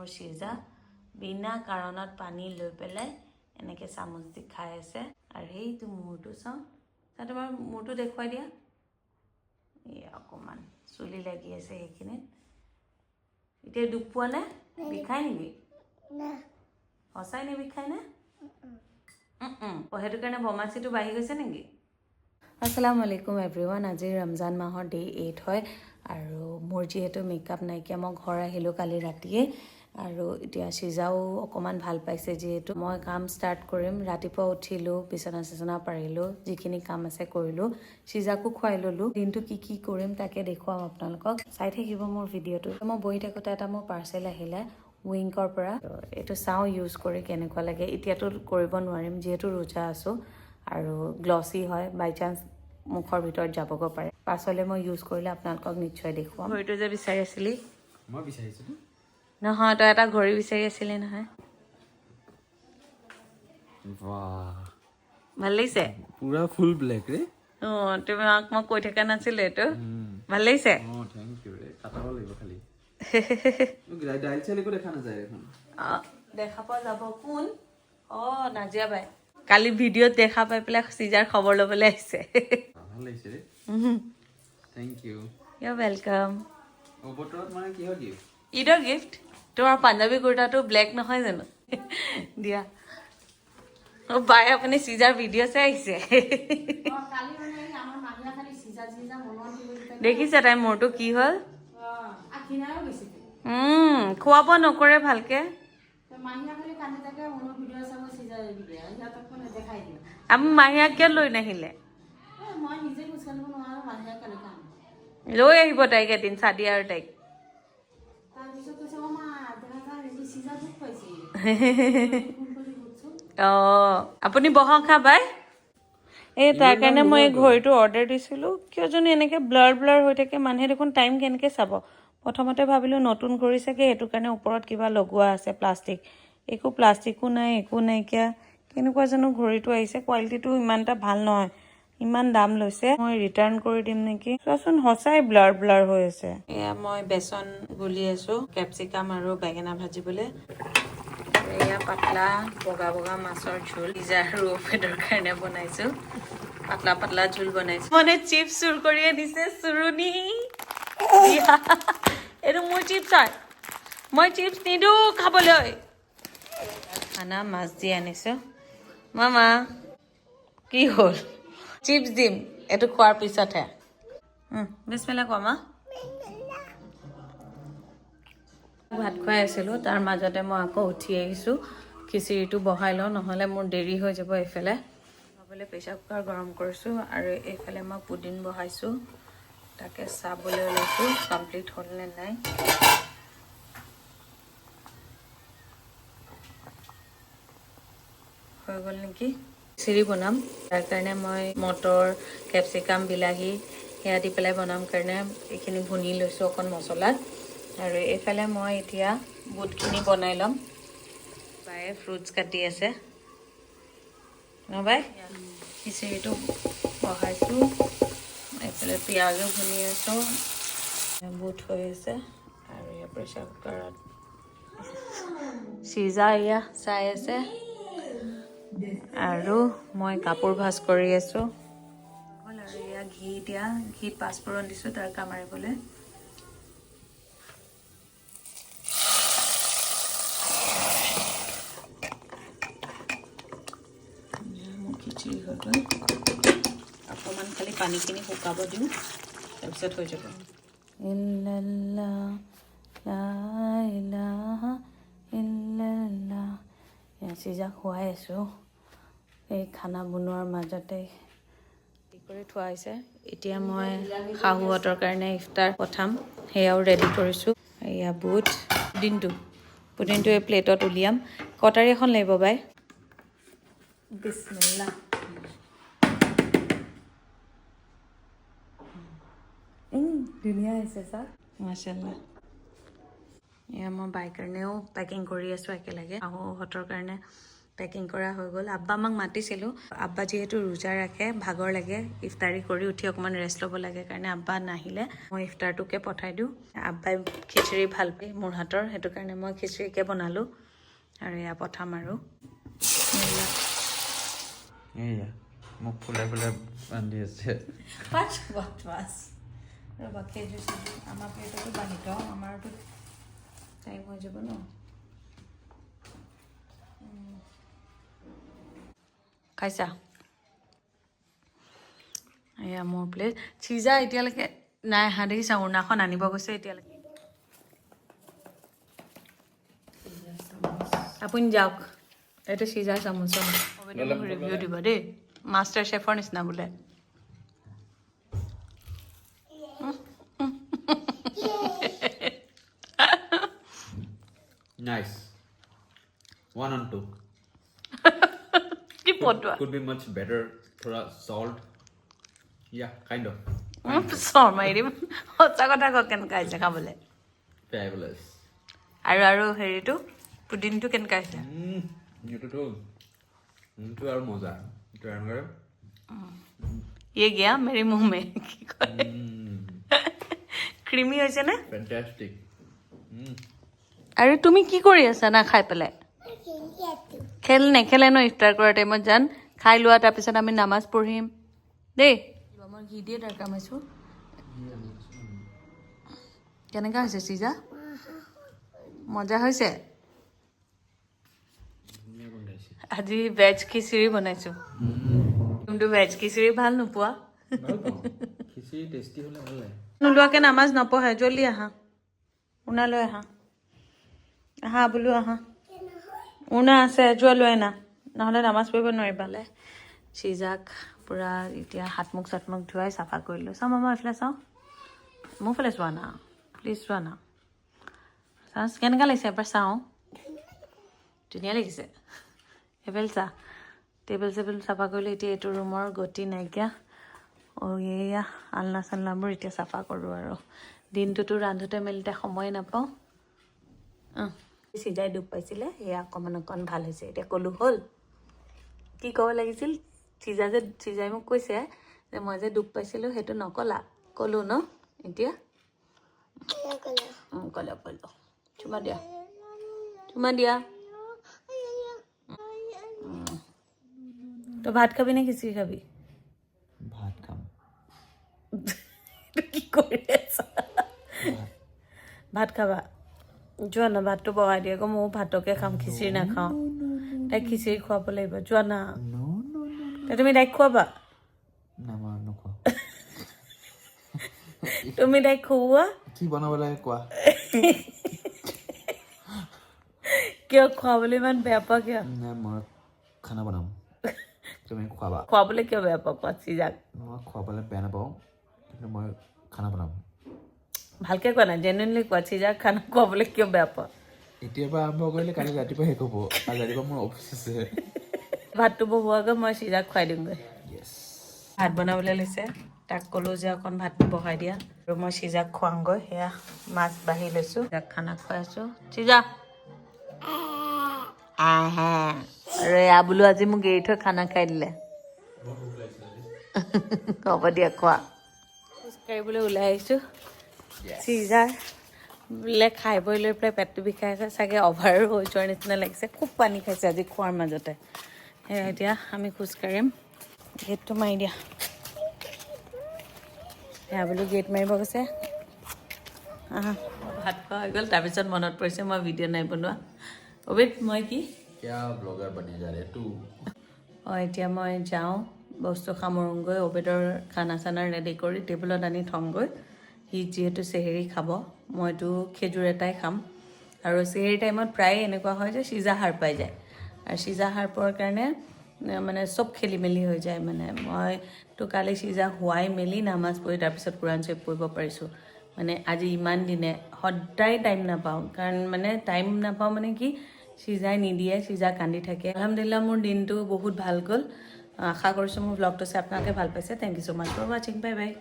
মোৰ সিজা বিনা কাৰণত পানী লৈ পেলাই এনেকৈ চামুচ দি খাই আছে আৰু সেইটো মূৰটো চাওঁ তোমাৰ মূৰটো দেখুৱাই দিয়া এই অকণমান চুলি লাগি আছে সেইখিনিত এতিয়া দুখ পোৱা নে বিষাই নেকি সঁচাই নিবিষাই নে সেইটো কাৰণে বমাচিটো বাঢ়ি গৈছে নেকি আসসালামু আলাইকুম এভৰিৱান আজি ৰমজান মাহৰ ডে 8 হয় আৰু মোৰ যিহেতু মেকআপ নাইকিয়া মই ঘৰ আহিলোঁ কালি ৰাতিয়ে আৰু এতিয়া সিজাও অকণমান ভাল পাইছে যিহেতু মই কাম ষ্টাৰ্ট কৰিম ৰাতিপুৱা উঠিলোঁ বিচনা পাৰিলোঁ যিখিনি কাম আছে কৰিলোঁ সিজাকো খুৱাই ল'লোঁ দিনটো কি কৰিম তাকে দেখুৱাম আপোনালোকক চাই থাকিব মোৰ ভিডিঅ'টো মই বহি থাকোঁতে এটা মোৰ পাৰ্চেল আহিলে উইংকৰ পৰা এইটো চাওঁ ইউজ কৰি কেনেকুৱা লাগে এতিয়াতো কৰিব নোৱাৰিম যিহেতু ৰোজা আছোঁ আৰু গ্লছি হয় বাই চান্স মুখৰ ভিতৰত যাবগৈ পাৰে পাছলৈ মই ইউজ কৰিলে আপোনালোকক নিশ্চয় দেখুৱাম ঘড়ীটো যে বিচাৰি আছিলি মই বিচাৰিছিলোঁ নহয় তই এটা ঘড়ী বিচাৰি আছিলি নহয় বাহ ভাল লাগিছে পুৰা ফুল ব্লেক ৰে তুমি মই কৈ থকা নাছিলো এইটো ভাল লাগিছে থেংক ইউ ৰে কাটাব লাগিব খালি ডাইল চেল একো দেখা নাযায় এখন দেখা পোৱা যাব কোন নাজিয়া বাই কালি ভিডিঅ'ত দেখা পাই পেলাই সিজাৰ খবৰ ল'বলৈ আহিছে ভাল লাগিছে ৰে থেংক ইউ ইউ ৱেলকাম বতৰত মানে কিহৰ গিফ্ট ঈদৰ গিফ্ট তোমাৰ পাঞ্জাবী কুৰ্তাটো ব্লেক নহয় জানো দিয়া বাই আপুনি সিজাৰ ভিডিঅ' চাই আহিছে দেখিছে তাই মোৰটো কি হ'ল খোৱা বোৱা নকৰে ভালকে আমি মাহীয়াক কিয় লৈ নাহিলে লৈ আহিব তাইক এদিন চাদিয়া আৰু তাইক আপুনি বহক খা বাই এই তাৰ কাৰণে মই এই ঘড়ীটো অৰ্ডাৰ দিছিলোঁ কিয় জানো এনেকৈ ব্লাৰ হৈ থাকে মানুহে দেখোন টাইম কেনেকৈ চাব প্ৰথমতে ভাবিলোঁ নতুন ঘড়ী চাগে সেইটো কাৰণে ওপৰত কিবা লগোৱা আছে প্লাষ্টিক একো প্লাষ্টিকো নাই একো নাইকিয়া কেনেকুৱা জানো ঘড়ীটো আহিছে কোৱালিটিটো ইমান এটা ভাল নহয় ইমান দাম লৈছে মই ৰিটাৰ্ণ কৰি দিম নেকি চোৱাচোন সঁচাই ব্লাৰ হৈ আছে এয়া মই বেচন গুলি আছোঁ কেপচিকাম আৰু বেঙেনা ভাজিবলৈ এয়া পাতলা বগা মাছৰ ঝোল পিজা আৰু পেটৰ কাৰণে বনাইছোঁ পাতলা ঝোল বনাইছোঁ মানে চিপছ চুৰ কৰি আনিছে চুৰুনি এইটো মোৰ চিপছ হয় মই চিপছ নিদিওঁ খাবলৈ খানা মাছ দি আনিছোঁ মামা কি হ'ল চিপছ দিম এইটো খোৱাৰ পিছতহে বিছমিল্লাহ কোৱা মা ভাত খুৱাই আছিলোঁ তাৰ মাজতে মই আকৌ উঠি আহিছোঁ খিচিৰিটো বহাই লওঁ নহ'লে মোৰ দেৰি হৈ যাব এইফালে ভাবিলে প্ৰেছাৰ কুকাৰ গৰম কৰিছোঁ আৰু এইফালে মই পুদিন বহাইছোঁ তাকে চাবলৈ ওলাইছোঁ কমপ্লিট হ'ল নে নাই হৈ গ'ল নেকি খিচিৰি বনাম তাৰ কাৰণে মই মটৰ কেপচিকাম বিলাহী সেয়া দি পেলাই বনাম কাৰণে এইখিনি ভুনি লৈছোঁ অকণ মছলাত আৰু এইফালে মই এতিয়া বুটখিনি বনাই ল'ম বায়ে ফ্ৰুটছ কাটি আছে ন বাই খিচিৰিটো বহাইছোঁ এইফালে পিঁয়াজো ভুনি আছোঁ বুট হৈ আছে আৰু ইয়াৰ প্ৰেছাৰ কুকাৰত সিজা এয়া চাই আছে আৰু মই কাপোৰ ভাজ কৰি আছোঁ আৰু এয়া ঘি দিয়া ঘিত পাঁচফোৰণ দিছোঁ তাৰকা মাৰিবলৈ খিচিৰি হৈ গ'ল অকণমান খালি পানীখিনি শুকাব দিওঁ তাৰপিছত হৈ যাব সিজা খুৱাই আছোঁ এই খানা বনোৱাৰ মাজতে কৰি থোৱা হৈছে এতিয়া মই শাহুহঁতৰ কাৰণে ইফতাৰ পঠাম সেয়াও ৰেডি কৰিছোঁ এয়া বুট পুদিনটো এই প্লেটত উলিয়াম কটাৰী এখন লাগিব বাই বিছমিল্লাহ ধুনীয়া হৈছে ছাৰ মাশাআল্লাহ এয়া মই বাইৰ কাৰণেও পেকিং কৰি আছোঁ একেলগে শাহুহঁতৰ কাৰণে পেকিং কৰা হৈ গ'ল আব্বা আমাক মাতিছিলোঁ আব্বা যিহেতু ৰোজা ৰাখে ভাগৰ লাগে ইফতাৰী কৰি উঠি অকণমান ৰেষ্ট ল'ব লাগে কাৰণে আব্বা নাহিলে মই ইফতাৰটোকে পঠাই দিওঁ আব্বাই খিচিৰি ভাল পায় মোৰ হাতৰ সেইটো কাৰণে মই খিচিৰিকে বনালোঁ আৰু এয়া পঠাম আৰু এয়া মোক ফুলাই ফুলাই বান্ধি আছে ৰ'বা খেজুৰ চেজুৰ আমাৰ প্লেটতো বান্ধি থওঁ আমাৰতো টাইম হৈ যাব ন খাইছা এয়া মোৰ প্লেট চিজা এতিয়ালৈকে নাই অহা দেখিছা উৰ্ণাখন আনিব গৈছে এতিয়ালৈকে আপুনি যাওক এইটো চিজা চামুচ ৰিভিউ দিব দেই মাষ্টাৰ চেফৰ নিচিনা বোলে Nice. 1 on 2. কি পটুৱা Could be much better. Thoda salt. Yeah, kind of. চৰ মাৰি দিম সঁচা কথা কওক কেনেকুৱা হৈছে খাবলৈ Fabulous. আৰু হেৰিটো পুডিংটো কেনেকুৱা হৈছে এইটোতো আৰু মজা এইটো এনেকৈ ये गया मेरे मुंह में ক্ৰিমি হৈছে নে ফেন্টাস্টিক আৰু তুমি কি কৰি আছা না খাই পেলাই খেল নেখেলে ন ইফতাৰ কৰাৰ টাইমত জান খাই লোৱা তাৰপিছত আমি নামাজ পঢ়িম দেই মই ঘি দিয়ে দৰকাৰ মাৰিছোঁ কেনেকুৱা হৈছে চিজা মজা হৈছে আজি ভেজ খিচিৰি বনাইছোঁ তুমিতো ভেজ খিচিৰি ভাল নোপোৱা খিচিৰি টেষ্টি হ'লে ভাল লাগে নোলোৱাকৈ নামাজ নপঢ়ে জল্দি আহা উনা লৈ আহা আহা বোলো আহা উনা আছে যোৱা লৈ আনা নহ'লে নামাজ পঢ়িব নোৱাৰিবা চিজাক পূৰা এতিয়া হাত মুখ ধুৱাই চাফা কৰিলোঁ চাওঁ মামা এইফালে চাওঁ মোৰ ফালে চোৱা না প্লিজ চোৱা না চাওঁ কেনেকুৱা লাগিছে এবাৰ চাওঁ ধুনীয়া লাগিছে সেইফালে চা টেবুল চেবুল চাফা কৰিলোঁ এতিয়া এইটো ৰুমৰ গতি নাইকিয়া এয়া আলনা চালনাবোৰ এতিয়া চাফা কৰোঁ আৰু দিনটোতো ৰান্ধোতে মেলোতে সময় নাপাওঁ চিজাই দুখ পাইছিলে সেয়া অকণমান ভাল হৈছে এতিয়া ক'লোঁ হ'ল কি ক'ব লাগিছিল চিজাই মোক কৈছে যে মই যে দুখ পাইছিলোঁ সেইটো নক'লা ক'লোঁ ন এতিয়া ক'লোঁ চুমা দিয়া তই ভাত খাবি নে খিচিৰি খাবি ভাত খাম কি কৰি আছা ভাত খাবা যোৱা না ভাতটো বহাই দিয়ে আকৌ ময়ো ভাতকে খাম খিচিৰি নাখাওঁ তাইক খিচিৰি খুৱাব লাগিব যোৱা না তুমি তাইক খুৱাবা তুমি তাইক খুওৱা কি বনাব লাগে কোৱা কিয় খুৱাবলৈ ইমান বেয়া পোৱা কিয় মই খানা বনাম তুমি খুৱাবা খুৱাবলৈ কিয় বেয়া পোৱা কোৱা চিজাক মই খুৱাবলৈ বেয়া নাপাওঁ কিন্তু মই খানা বনাম ভালকৈ কোৱা নাই জেনুইনলি কোৱা চিজাক খানা খুৱাবলৈ কিয় বেয়া পোৱা এতিয়াৰ পৰা আৰম্ভ কৰিলে কালি ৰাতিপুৱা শেষ হ'ব আৰু ৰাতিপুৱা মোৰ অফিচ আছে ভাতটো বহোৱাগৈ মই চিজাক খুৱাই দিমগৈ ভাত বনাবলৈ লৈছে তাক ক'লোঁ যে অকণ ভাতটো বহাই দিয়া আৰু মই চিজাক খুৱাওঁগৈ সেয়া মাছ বাঢ়ি লৈছোঁ চিজাক খানা খুৱাই আছোঁ চিজা আৰু এয়া বোলো আজি মোক এৰি থৈ খানা খাই দিলে হ'ব দিয়া খোৱা খোজকাঢ়িবলৈ ওলাই আহিছোঁ চিজাৰ বোলে খাই বৈ লৈ পেলাই পেটটো বিষাই আছে চাগে অভাৰ হৈ যোৱাৰ নিচিনা লাগিছে খুব পানী খাইছে আজি খোৱাৰ মাজতে সেয়া এতিয়া আমি খোজকাঢ়িম গেটটো মাৰি দিয়া সেয়া বোলো গেট মাৰিব গৈছে ভাত খোৱা হৈ গ'ল তাৰপিছত মনত পৰিছে মই ভিডিঅ' নাই বনোৱা অবিত মই কি ব্লগাৰ বনি যায় এতিয়া মই যাওঁ বস্তু সামৰোঁগৈ অবিতৰ খানা চানা ৰেডি কৰি টেবুলত আনি থওঁগৈ সি যিহেতু চেহেৰি খাব মইতো খেজুৰ এটাই খাম আৰু চেহেৰি টাইমত প্ৰায়ে এনেকুৱা হয় যে চিজা সাৰ পাই যায় আৰু চিজা সাৰ পোৱাৰ কাৰণে মানে চব খেলি মেলি হৈ যায় মানে মইতো কালি চিজা শুৱাই মেলি নামাজ পঢ়ি তাৰপিছত কোৰাণ চৰিফ পঢ়িব পাৰিছোঁ মানে আজি ইমান দিনে সদায় টাইম নাপাওঁ কাৰণ মানে টাইম নাপাওঁ মানে কি চিজাই নিদিয়ে চিজা কান্দি থাকে আলহামদুলিল্লাহ মোৰ দিনটো বহুত ভাল গ'ল আশা কৰিছোঁ মোৰ ব্লগটো চাই আপোনালোকে ভাল পাইছে thank you so' much for ৱাচিং বাই বাই